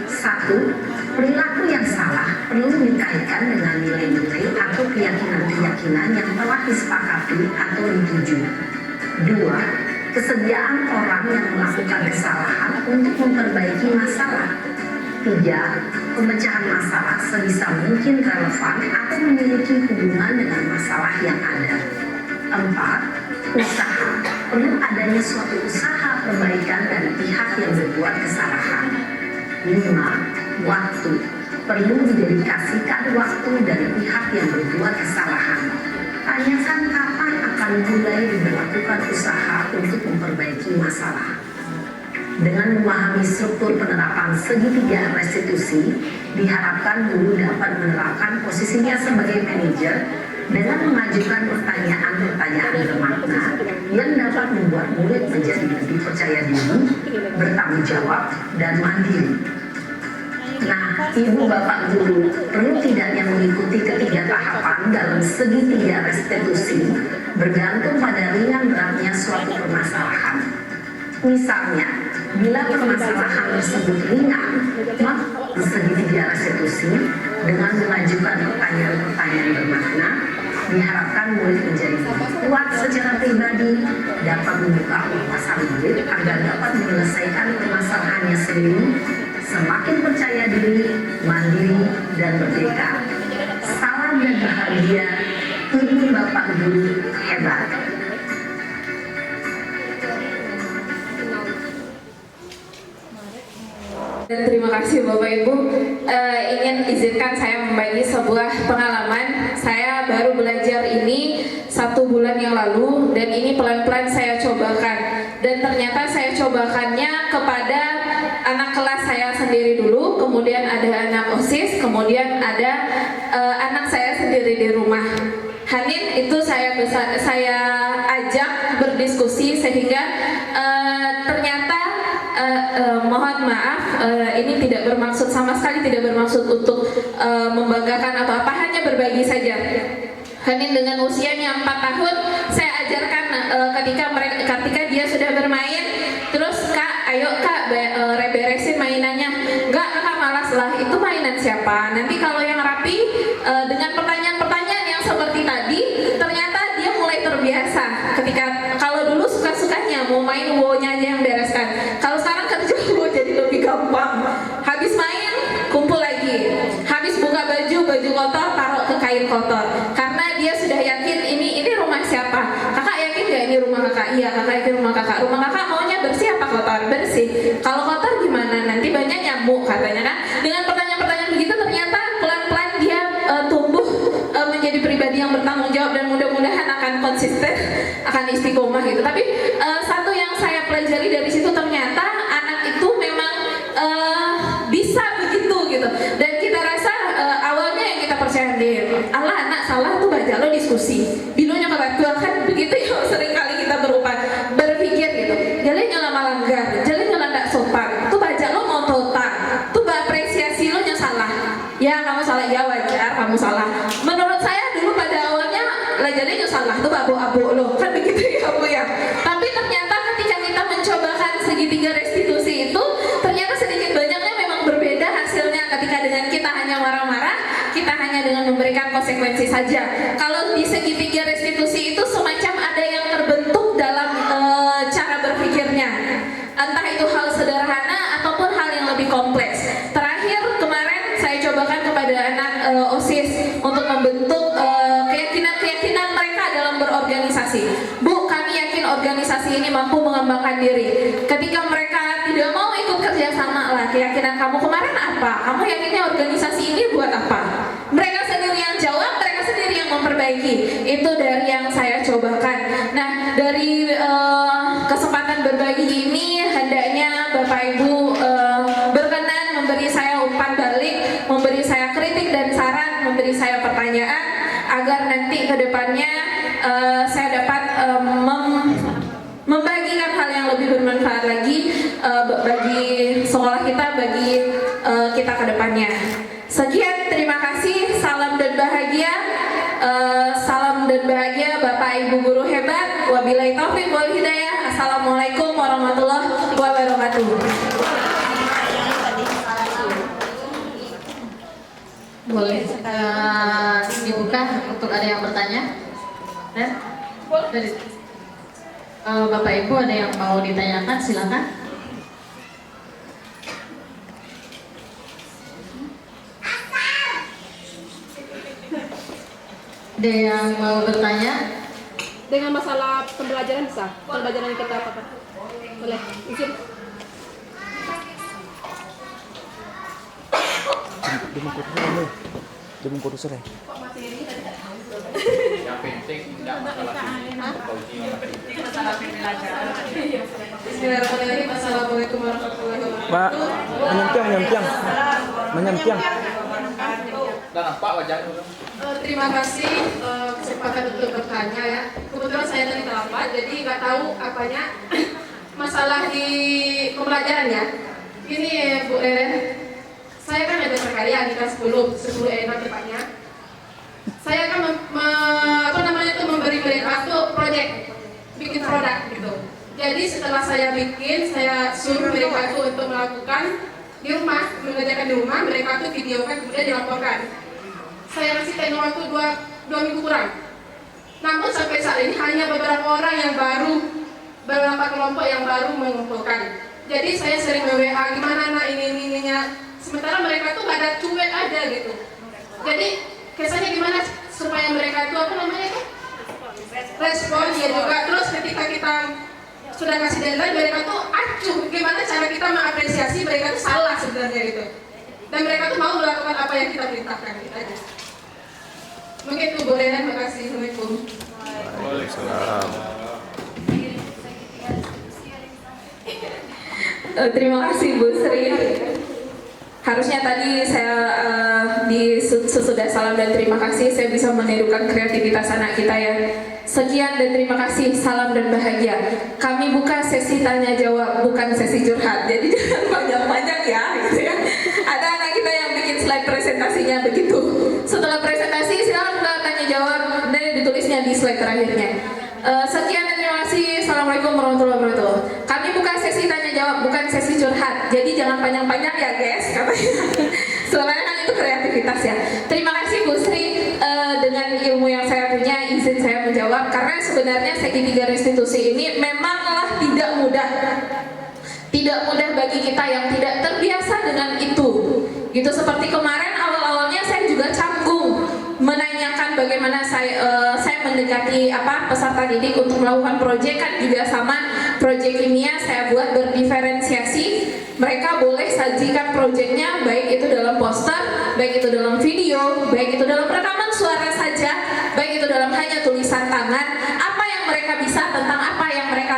1. Perilaku yang salah perlu dikaitkan dengan nilai-nilai atau keyakinan-keyakinan yang telah disepakati atau dituju. 2. Kesediaan orang yang melakukan kesalahan untuk memperbaiki masalah. 3. Pemecahan masalah sebisa mungkin relevan atau memiliki hubungan dengan masalah yang ada. 4. Usaha. Perlu adanya suatu usaha perbaikan dari pihak yang berbuat kesalahan. 5. Waktu. Perlu didedikasikan waktu dari pihak yang berbuat kesalahan. Tanyakan kapan akan mulai diberlakukan usaha untuk memperbaiki masalah. Dengan memahami struktur penerapan segitiga restitusi, diharapkan guru dapat menerapkan posisinya sebagai manajer dengan mengajukan pertanyaan-pertanyaan bermakna yang dapat membuat murid menjadi lebih percaya diri, bertanggung jawab, dan mandiri. Nah, ibu bapak guru perlu tidaknya mengikuti ketiga tahapan dalam segitiga restitusi bergantung pada ringan beratnya suatu permasalahan. Misalnya, bila permasalahan tersebut ringan, maka segitiga restitusi dengan mengajukan pertanyaan-pertanyaan bermakna diharapkan murid menjadi lebih kuat secara pribadi, dapat membuka wawasan murid agar dapat menyelesaikan permasalahannya sendiri, semakin percaya diri, mandiri, dan merdeka. Salam dan bahagia, ibu bapak guru hebat. Dan terima kasih Bapak Ibu. Ingin izinkan saya membagi sebuah pengalaman. Saya baru belajar ini 1 bulan yang lalu dan ini pelan-pelan saya cobakan. Dan ternyata saya cobakannya kepada anak kelas saya sendiri dulu, kemudian ada anak OSIS, kemudian ada anak saya sendiri di rumah. Hanin itu saya ajak berdiskusi sehingga ternyata mohon maaf, ini tidak bermaksud sama sekali tidak bermaksud untuk membanggakan atau apa, hanya berbagi saja. Hanin dengan usianya 4 tahun, saya ajarkan ketika dia sudah bermain, terus Kak, ayo Kak beresin mainannya. Enggak, Kakak malas lah, itu mainan siapa? Nanti kalau yang rapi dengan pertanyaan-pertanyaan yang seperti tadi, ternyata dia mulai terbiasa. Kalau dulu suka-sukanya mau main wow-nya aja yang bereskan. Kalau sekarang kerja wow jadi lebih gampang. Habis main kumpul lagi. Habis buka baju kotor taruh ke kain kotor. Karena dia sudah yakin ini rumah siapa. Kakak yakin gak ini rumah kakak? Iya, kakak yakin rumah kakak. Rumah kakak maunya bersih apa kotor? Bersih. Kalau kotor gimana? Nanti banyak nyamuk katanya kan. Dengan pertanyaan-pertanyaan begitu ternyata pelan-pelan dia tumbuh menjadi pribadi yang bertanggung jawab dan mudah-mudahan akan konsisten, akan istiqomah gitu. Tapi satu yang saya pelajari dari situ ternyata anak itu memang bisa begitu gitu. Dan kita rasa awalnya yang kita percaya deh, Allah anak salah tuh baca lo diskusi, bilonya kebatua kan begitu ya. Sering kali kita berpikir gitu, jalan nyala malanggar, jalan nyala ndak sopan, tuh baca lo mau total, tuh apresiasi lo nya salah. Ya kamu salah, ya wajar kamu salah. Menurut saya dulu pada awalnya lajarnya salah tuh abu-abu lo kan begitu ya Bu ya. Tapi ternyata ketika kita mencobakan segitiga restitusi itu, ternyata sedikit banyaknya memang berbeda hasilnya. Ketika dengan kita hanya marah-marah, kita hanya dengan memberikan konsekuensi saja. Kalau di segitiga restitusi itu semacam ada yang terbentuk dalam cara berpikirnya, entah itu hal sederhana ataupun hal yang lebih kompleks. Terakhir kemarin saya cobakan kepada anak OSIS untuk membentuk keyakinan mereka dalam berorganisasi. Bu, kami yakin organisasi ini mampu mengembangkan diri. Ketika mereka tidak mau ikut kerjasama lah, keyakinan kamu kemarin apa? Kamu yakinnya organisasi ini buat apa? Mereka sendiri yang jawab, mereka sendiri yang memperbaiki. Itu dari yang saya cobakan. Nah, dari kesempatan berbagi ini, hendaknya Bapak Ibu berkenan memberi saya umpan balik, memberi saya kritik dan saran, memberi saya pertanyaan, agar nanti ke depannya saya dapat membagikan hal yang lebih bermanfaat lagi bagi sekolah kita, bagi kita ke depannya. Sekian, terima kasih, salam dan bahagia. Salam dan bahagia Bapak Ibu guru hebat. Wabillahi taufiq wal hidayah. Assalamualaikum warahmatullahi wabarakatuh. Boleh dibuka untuk ada yang bertanya? Dan dari Bapak Ibu ada yang mau ditanyakan, silakan. Ada yang mau bertanya? Dengan masalah pembelajaran bisa? Pembelajaran kita apa? Boleh, izin. Dia mengkudu sore. Yang penting tidak masalah Bismillahirrahmanirrahim. Assalamualaikum warahmatullahi wabarakatuh. Pak, menyempiang. Dan nampak wajahnya. Terima kasih kesempatan untuk bertanya ya. Kebetulan saya tadi terlambat, jadi nggak tahu apanya masalah di pembelajaran ya. Ini Bu Eren, saya kan ada perkarya di kelas 10 ENA tepatnya. Saya kan memberi mereka tuh proyek, bikin produk gitu. Jadi setelah saya bikin, saya suruh mereka tuh untuk melakukan di rumah, mengerjakan di rumah, mereka tuh videokan kemudian dilaporkan. Saya kasih tengok waktu 2 minggu kurang. Namun sampai saat ini hanya beberapa orang yang beberapa kelompok yang baru mengumpulkan. Jadi saya sering WA, gimana nak ininya. Sementara mereka tuh gak ada cuek aja gitu. Jadi kesannya gimana supaya mereka itu Iya juga. Terus ketika kita sudah kasih deadline, mereka tuh acuh. Gimana cara kita mengapresiasi mereka tuh salah sebenarnya gitu. Dan mereka tuh mau melakukan apa yang kita perintahkan gitu aja. Mungkin itu boleh, terima kasih. Assalamualaikum. Waalaikumsalam. Terima kasih Bu Sri. Harusnya tadi saya di sesudah salam dan terima kasih saya bisa menirukan kreativitas anak kita ya. Sekian dan terima kasih, salam dan bahagia. Kami buka sesi tanya jawab, bukan sesi curhat. Jadi jangan panjang-panjang ya, gitu ya. Ada anak kita yang bikin slide presentasinya begitu. Setelah presentasi silakan buka tanya jawab dan ditulisnya di slide terakhirnya. Sekian dan terima kasih. Assalamualaikum warahmatullahi wabarakatuh. Kami buka sesi tanya jawab, bukan sesi curhat. Jadi jangan panjang-panjang ya guys, katanya. Soalnya kan itu kreativitas ya. Terima kasih Bu Sri, dengan ilmu yang saya punya, izin saya menjawab. Karena sebenarnya segitiga restitusi ini memanglah tidak mudah. Tidak mudah bagi kita yang tidak terbiasa dengan itu. Gitu seperti kemarin awal-awalnya saya juga canggung menanyakan bagaimana saya mendekati peserta didik untuk melakukan proyek, kan juga sama proyek kimia saya buat berdiferensiasi. Mereka boleh sajikan proyeknya baik itu dalam poster, baik itu dalam video, baik itu dalam rekaman suara saja, baik itu dalam hanya tulisan tangan, apa yang mereka bisa tentang apa yang mereka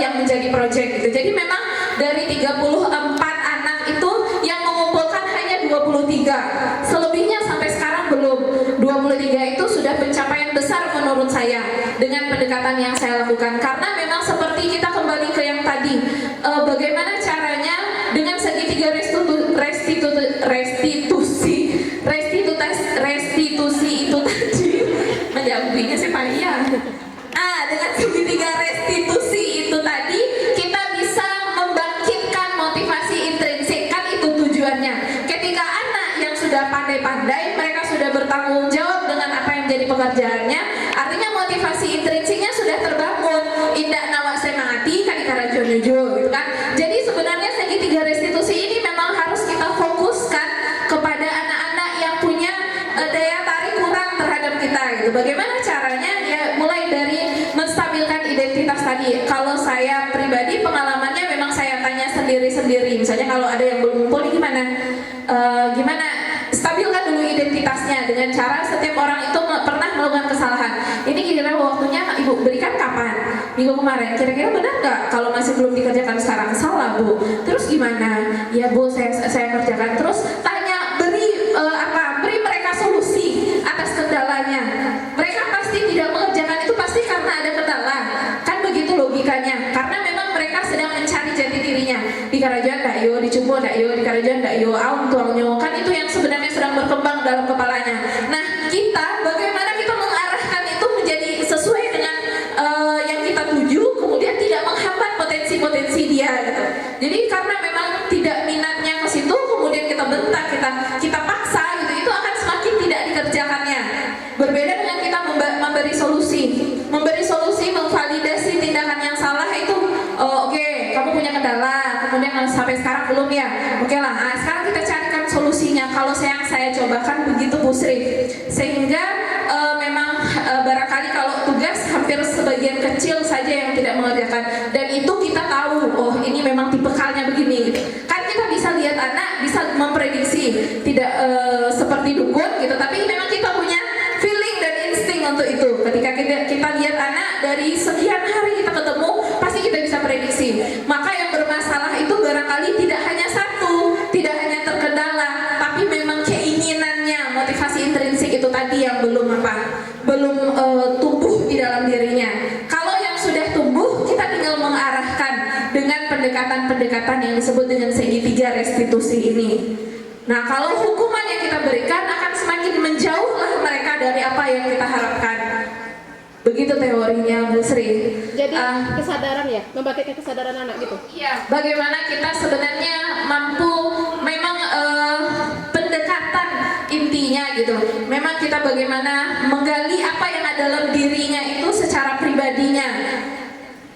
yang menjadi proyek gitu. Jadi memang dari 34 anak itu yang mengumpulkan hanya 23. Selebihnya sampai sekarang belum. 23 itu sudah pencapaian besar menurut saya dengan pendekatan yang saya lakukan. Karena memang seperti kita kembali ke yang tadi, bagaimana caranya dengan segitiga restitusi itu tadi menjawabnya sih Pak Iya. Dengan segitiga restitusi itu tadi kita bisa membangkitkan motivasi intrinsik, kan itu tujuannya. Ketika anak yang sudah pandai-pandai, mereka sudah bertanggung jawab dengan apa yang menjadi pekerjaannya, artinya motivasi intrinsiknya sudah terbangun. Indah nawak semangati kadikarajon yujo gitu kan. Jadi sebenarnya segitiga restitusi ini memang harus kita fokuskan kepada anak-anak yang punya daya tarik kurang terhadap kita gitu. Bagaimana caranya? Ya mulai dari menstabilkan identitas tadi. Kalau saya pribadi pengalamannya memang saya tanya sendiri-sendiri. Misalnya kalau ada yang belum ngumpul gimana stabilkan dulu identitasnya dengan cara setiap orang itu pernah melakukan kesalahan. Ini kira-kira waktunya Ibu berikan kapan? Minggu kemarin. Kira-kira benar nggak kalau masih belum dikerjakan sekarang? Salah Bu. Terus gimana? Ya Bu, saya kerjakan. Terus tanya, beri mereka solusi atas kendalanya. Mereka pasti tidak mengerjakan itu pasti karena ada kendala. Kan begitu logikanya. Karena memang mereka sedang mencari jati dirinya. Di Karajan ndak yo, di Cumbo ndak yo, di Karajan ndak yo, aum tuangnya. Kan itu yang sebenarnya sedang berkembang dalam kepalanya. Nah, kita bagaimana kita mengarahkan itu menjadi sesuai dengan yang kita tuju, kemudian tidak menghambat potensi-potensi dia gitu. Jadi karena memang tidak minatnya ke situ, kemudian kita bentak, kita paksa gitu, itu akan semakin tidak dikerjakannya. Berbeda dengan kita memberi solusi, memvalidasi tindakan yang salah itu. Oke, kamu punya kendala, kemudian sampai sekarang belum ya. Oke lah, sekarang kita carikan solusinya. Kalau yang saya cobakan begitu Bu Sri, sehingga memang barangkali kalau tugas hampir sebagian kecil saja yang tidak mengerjakan, dan itu kita tahu, oh ini memang tipikalnya begini gitu. Kan kita bisa lihat anak, bisa memprediksi, tidak seperti dukun gitu, tapi memang kita punya feeling dan insting untuk itu. Ketika kita lihat anak dari sekian hari kita ketemu, pasti kita bisa prediksi. Maka yang bermasalah itu barangkali tidak hanya satu, tidak hanya terkendala, tapi memang keinginannya, motivasi intrinsik itu tadi yang belum tumbuh di dalam dirinya. Kalau yang sudah tumbuh, kita tinggal mengarahkan dengan pendekatan-pendekatan yang disebut dengan segitiga restitusi ini. Nah, kalau hukuman yang kita berikan akan semakin menjauhlah mereka dari apa yang kita harapkan. Begitu teorinya Bu Sri. Jadi kesadaran ya, membangkitkan kesadaran anak gitu. Iya. Bagaimana kita sebenarnya mampu, memang pendekatan intinya gitu. Memang kita bagaimana menggali apa yang ada dalam dirinya itu secara pribadinya.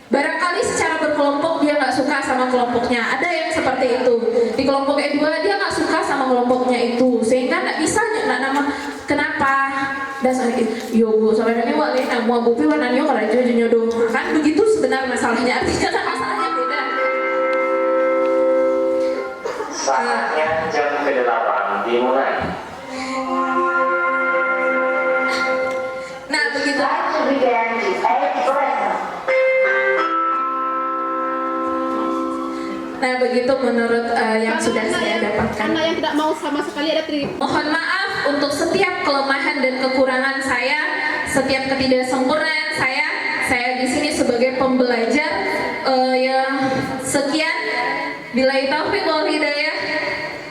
Barangkali secara berkelompok dia nggak suka sama kelompoknya. Ada yang seperti itu. Di kelompok E2 dia nggak suka sama kelompoknya itu, sehingga nggak bisa nama kenapa dasar yo bu sampai ini wali mau bupi warnanya kalau itu nyodoh kan begitu sebenarnya masalahnya, artinya kan masalahnya beda. Saatnya jam ke-8 dimulai. Nah begitu. Nah begitu menurut yang sudah saya dapatkan. Karena yang tidak mau sama sekali ada Mohon maaf untuk setiap kelemahan dan kekurangan saya, setiap ketidaksempurnaan saya. Saya di sini sebagai pembelajar. Sekian. Billahi taufiq wal hidayah.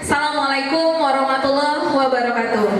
Assalamualaikum warahmatullahi wabarakatuh.